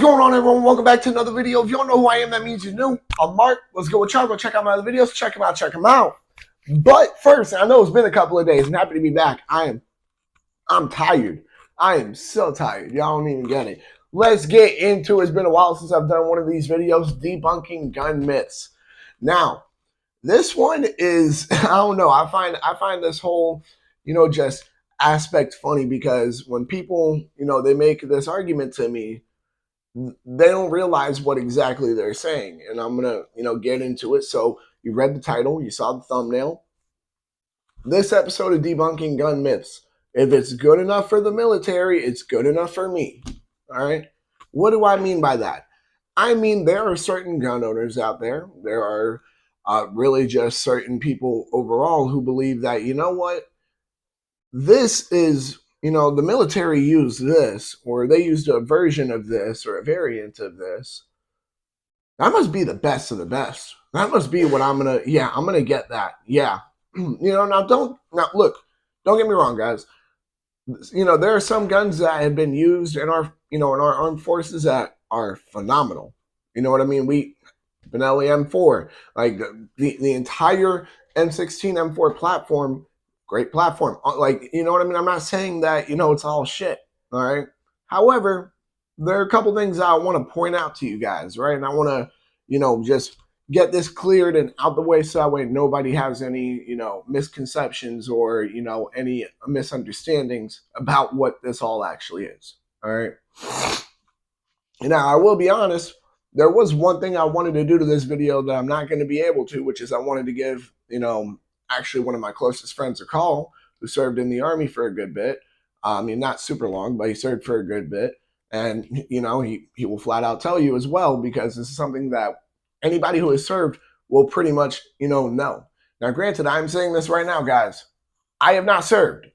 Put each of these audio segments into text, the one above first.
What's going on, everyone? Welcome back to another video. If you don't know who I am, that means you're new. I'm Mark. Let's go with y'all. Go check out my other videos. Check them out. Check them out. But first, I know it's been a couple of days. I'm happy to be back. I'm tired. I am so tired. Y'all don't even get it. Let's get into it. It's been a while since I've done one of these videos, debunking gun myths. Now, this one is, I don't know. I find this whole, just aspect funny because when people, they make this argument to me, they don't realize what exactly they're saying. And I'm going to, get into it. So you read the title, you saw the thumbnail. This episode of Debunking Gun Myths. If it's good enough for the military, it's good enough for me. All right. What do I mean by that? I mean, there are certain gun owners out there. There are really just certain people overall who believe that, you know what? This is, the military used this, or they used a version of this, or a variant of this. That must be the best of the best. That must be what I'm going to get that. Yeah. Now don't get me wrong, guys. There are some guns that have been used in our, in our armed forces that are phenomenal. You know what I mean? Benelli M4, like the entire M16 M4 platform, great platform. Like, you know what I mean? I'm not saying that, it's all shit. All right. However, there are a couple things I want to point out to you guys, right? And I want to, just get this cleared and out the way so that way nobody has any, misconceptions or, any misunderstandings about what this all actually is. All right. Now, I will be honest, there was one thing I wanted to do to this video that I'm not going to be able to, which is I wanted to give, actually one of my closest friends a call who served in the Army for a good bit. I mean, not super long, but he served for a good bit. And, he will flat out tell you as well, because this is something that anybody who has served will pretty much, know. Now, granted, I'm saying this right now, guys. I have not served.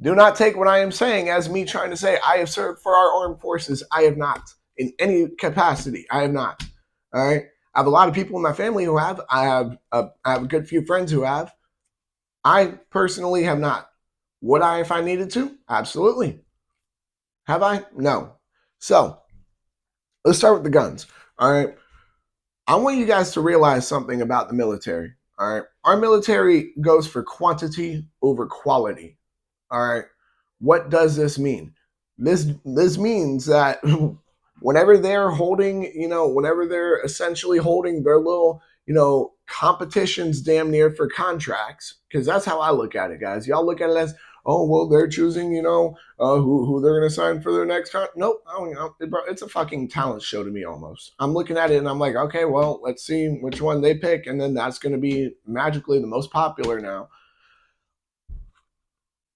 Do not take what I am saying as me trying to say I have served for our armed forces. I have not. In any capacity, I have not. All right? I have a lot of people in my family who have. I have a good few friends who have. I personally have not. Would I if I needed to? Absolutely. Have I? No. So, let's start with the guns. All right? I want you guys to realize something about the military. All right. Our military goes for quantity over quality. All right. What does this mean? This means that whenever they're holding, whenever they're essentially holding their little, competitions damn near for contracts, because that's how I look at it, guys. Y'all look at it as, oh, well, they're choosing, who they're going to sign for their next contract. Nope. It's a fucking talent show to me almost. I'm looking at it and I'm like, okay, well, let's see which one they pick. And then that's going to be magically the most popular now.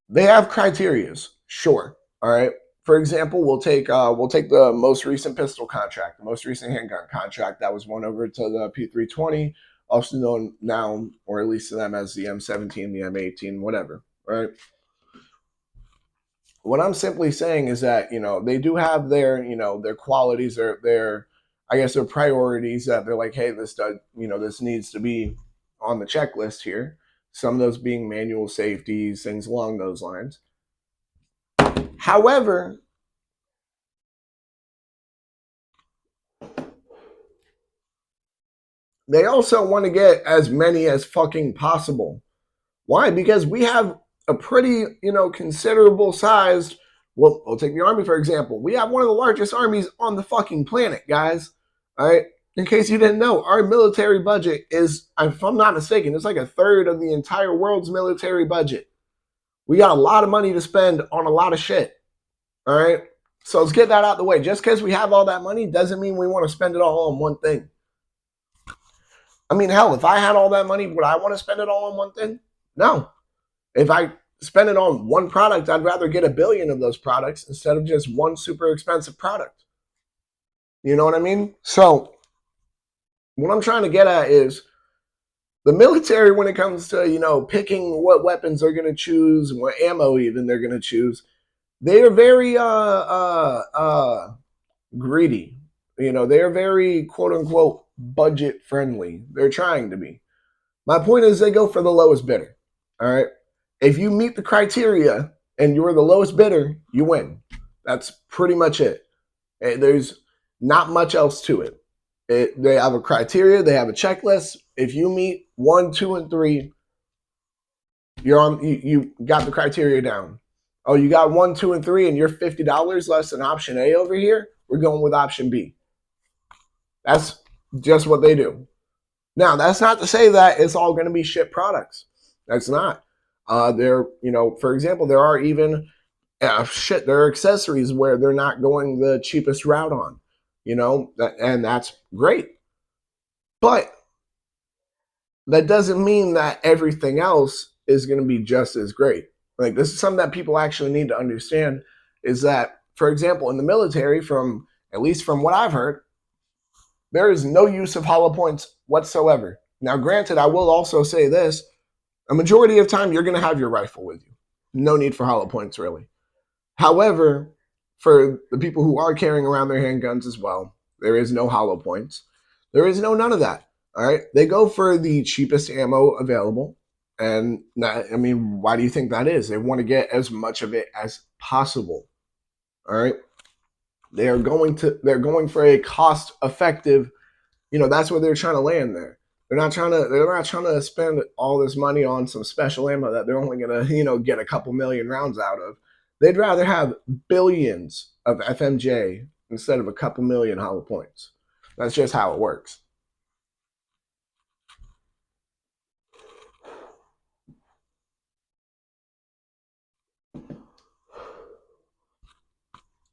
They have criterias. Sure. All right. For example, we'll take the most recent pistol contract, the most recent handgun contract that was won over to the P320, also known now, or at least to them, as the M17, the M18, whatever. Right. What I'm simply saying is that, they do have their, their qualities, their I guess their priorities that they're like, hey, this does, this needs to be on the checklist here. Some of those being manual safeties, things along those lines. However, they also want to get as many as fucking possible. Why? Because we have a pretty, considerable sized, well, I'll take the Army, for example. We have one of the largest armies on the fucking planet, guys. All right? In case you didn't know, our military budget is, if I'm not mistaken, it's like a third of the entire world's military budget. We got a lot of money to spend on a lot of shit. All right? So let's get that out of the way. Just because we have all that money doesn't mean we want to spend it all on one thing. I mean, hell, if I had all that money, would I want to spend it all on one thing? No. If I spend it on one product, I'd rather get 1 billion of those products instead of just one super expensive product. You know what I mean? So what I'm trying to get at is the military, when it comes to, picking what weapons they're going to choose, what ammo even they're going to choose, they are very greedy. They are very, quote unquote, budget friendly. They're trying to be. My point is they go for the lowest bidder. All right. If you meet the criteria and you're the lowest bidder, you win. That's pretty much it. There's Not much else to it. They have a criteria, they have a checklist. If you meet 1, 2, and 3, you're on. You got the criteria down. Oh, you got 1, 2, and 3, and you're $50 less than option A over here. We're going with option B. That's just what they do. Now, that's not to say that it's all going to be shit products. That's not. There, for example, there are even there are accessories where they're not going the cheapest route on, and that's great. But that doesn't mean that everything else is going to be just as great. Like, this is something that people actually need to understand, is that, for example, in the military, at least from what I've heard, there is no use of hollow points whatsoever. Now, granted, I will also say this: a majority of time, you're going to have your rifle with you. No need for hollow points, really. However, for the people who are carrying around their handguns as well, there is no hollow points. There is none of that. All right. They go for the cheapest ammo available. And why do you think that is? They want to get as much of it as possible. All right. They're going for a cost effective, that's where they're trying to land there. They're not trying to spend all this money on some special ammo that they're only going to, get a couple million rounds out of. They'd rather have billions of FMJ instead of a couple million hollow points. That's just how it works.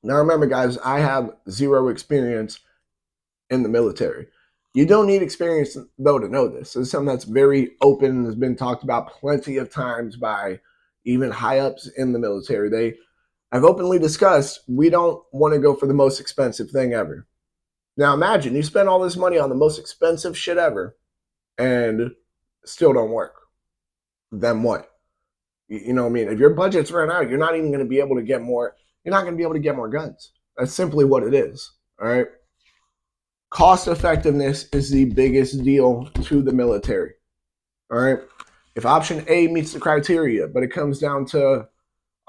Now remember, guys, I have zero experience in the military. You don't need experience, though, to know this. It's something that's very open and has been talked about plenty of times by even high-ups in the military. They have openly discussed, we don't want to go for the most expensive thing ever. Now imagine you spend all this money on the most expensive shit ever and still don't work. Then what? You know what I mean? If your budget's run out, you're not even going to be able to get more. You're not going to be able to get more guns. That's simply what it is. All right. Cost effectiveness is the biggest deal to the military. All right. If option A meets the criteria, but it comes down to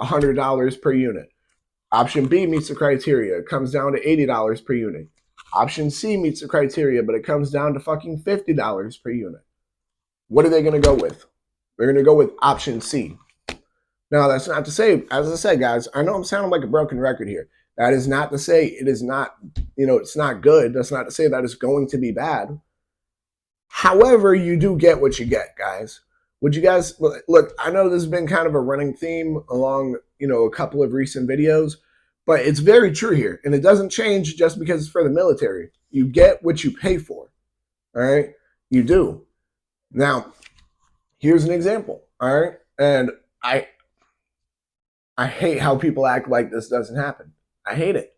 $100 per unit. Option B meets the criteria. It comes down to $80 per unit. Option C meets the criteria, but it comes down to fucking $50 per unit. What are they going to go with? They're going to go with option C. Now, that's not to say, as I said, guys, I know I'm sounding like a broken record here. That is not to say it is not, it's not good. That's not to say that it's going to be bad. However, you do get what you get, guys. Would you guys, look, I know this has been kind of a running theme along, a couple of recent videos, but it's very true here. And it doesn't change just because it's for the military. You get what you pay for. All right? You do. Now, here's an example. All right? And I hate how people act like this doesn't happen. I hate it.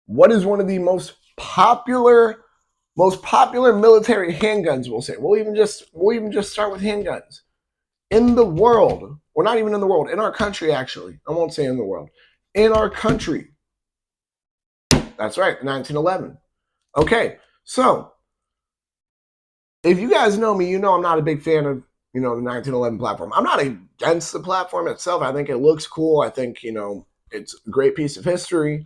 What is one of the most popular military handguns, we'll say? We'll even just start with handguns. In the world, or not even in the world, in our country, actually. I won't say in the world. In our country. That's right, 1911. Okay, so if you guys know me, you know I'm not a big fan of, the 1911 platform. I'm not against the platform itself. I think it looks cool. I think, it's a great piece of history.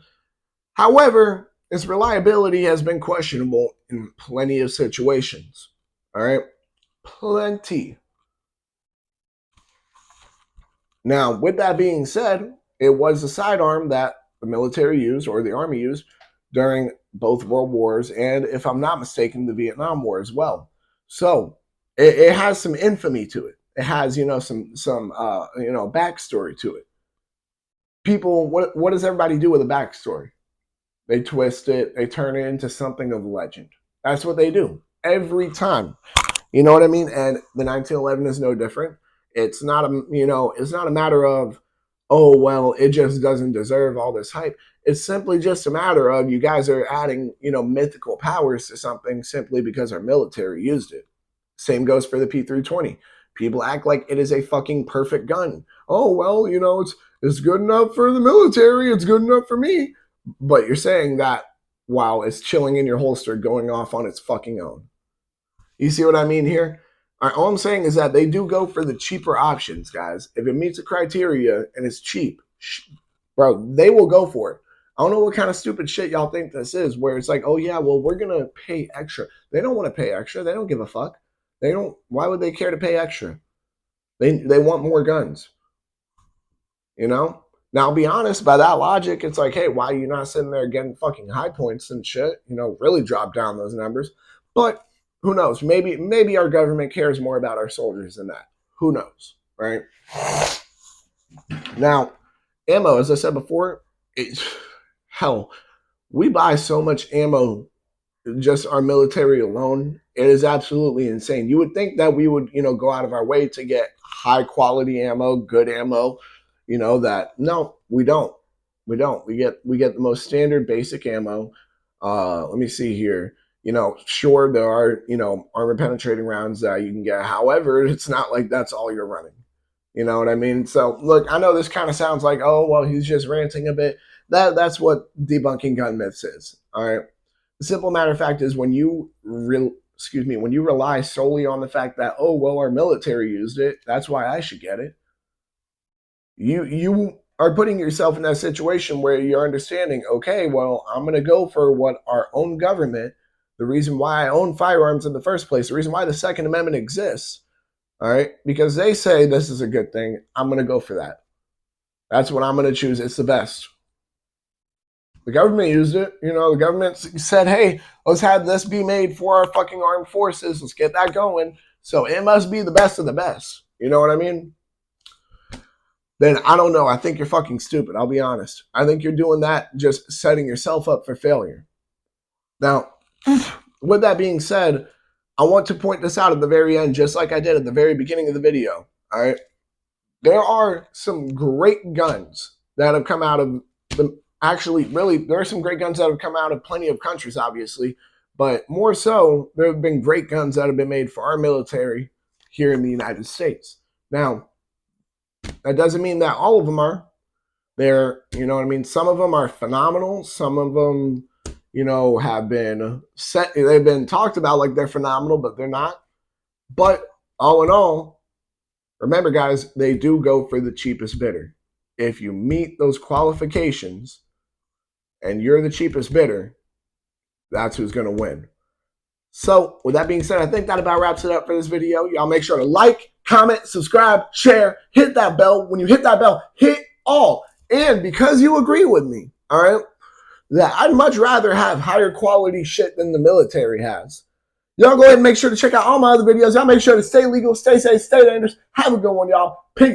However, its reliability has been questionable in plenty of situations. All right? Plenty. Now, with that being said, it was a sidearm that the military used, or the Army used, during both World Wars, and if I'm not mistaken, the Vietnam War as well. So it has some infamy to it. It has, some backstory to it. People, what does everybody do with a backstory? They twist it. They turn it into something of legend. That's what they do every time. You know what I mean? And the 1911 is no different. It's not a matter of, oh, well, it just doesn't deserve all this hype. It's simply just a matter of you guys are adding, mythical powers to something simply because our military used it. Same goes for the P320. People act like it is a fucking perfect gun. Oh, well, it's good enough for the military. It's good enough for me. But you're saying that while it's chilling in your holster going off on its fucking own. You see what I mean here? All I'm saying is that they do go for the cheaper options, guys. If it meets the criteria and it's cheap, bro, they will go for it. I don't know what kind of stupid shit y'all think this is, where it's like, oh yeah, well, we're gonna pay extra. They don't want to pay extra. They don't give a fuck. They don't. Why would they care to pay extra? They want more guns. You know. Now, I'll be honest. By that logic, it's like, hey, why are you not sitting there getting fucking high points and shit? You know, really drop down those numbers. But who knows? Maybe our government cares more about our soldiers than that. Who knows, right? Now, ammo, as I said before, hell, we buy so much ammo, just our military alone. It is absolutely insane. You would think that we would, go out of our way to get high quality ammo, good ammo, that no, we don't. We don't. We get the most standard basic ammo. Let me see here. Sure, there are, armor penetrating rounds that you can get. However, it's not like that's all you're running. You know what I mean? So, look, I know this kind of sounds like, oh, well, he's just ranting a bit. That's what debunking gun myths is. All right. The simple matter of fact is when you rely solely on the fact that, oh, well, our military used it, that's why I should get it. You are putting yourself in that situation where you're understanding, okay, well, I'm going to go for what our own government, the reason why I own firearms in the first place, the reason why the Second Amendment exists, all right, because they say this is a good thing, I'm going to go for that. That's what I'm going to choose. It's the best. The government used it. The government said, hey, let's have this be made for our fucking armed forces. Let's get that going. So it must be the best of the best. You know what I mean? Then I don't know. I think you're fucking stupid. I'll be honest. I think you're doing that just setting yourself up for failure. Now, with that being said, I want to point this out at the very end, just like I did at the very beginning of the video. All right. There are some great guns that have come out of the there are some great guns that have come out of plenty of countries, obviously, but more so, there have been great guns that have been made for our military here in the United States. Now, that doesn't mean that all of them are. They're, some of them are phenomenal. Some of them, have been they've been talked about like they're phenomenal, but they're not. But all in all, remember, guys, they do go for the cheapest bidder. If you meet those qualifications and you're the cheapest bidder, that's who's going to win. So with that being said, I think that about wraps it up for this video. Y'all make sure to like, comment, subscribe, share, hit that bell. When you hit that bell, hit all. And because you agree with me, all right, that I'd much rather have higher quality shit than the military has. Y'all go ahead and make sure to check out all my other videos. Y'all make sure to stay legal, stay safe, stay dangerous. Have a good one, y'all. Peace.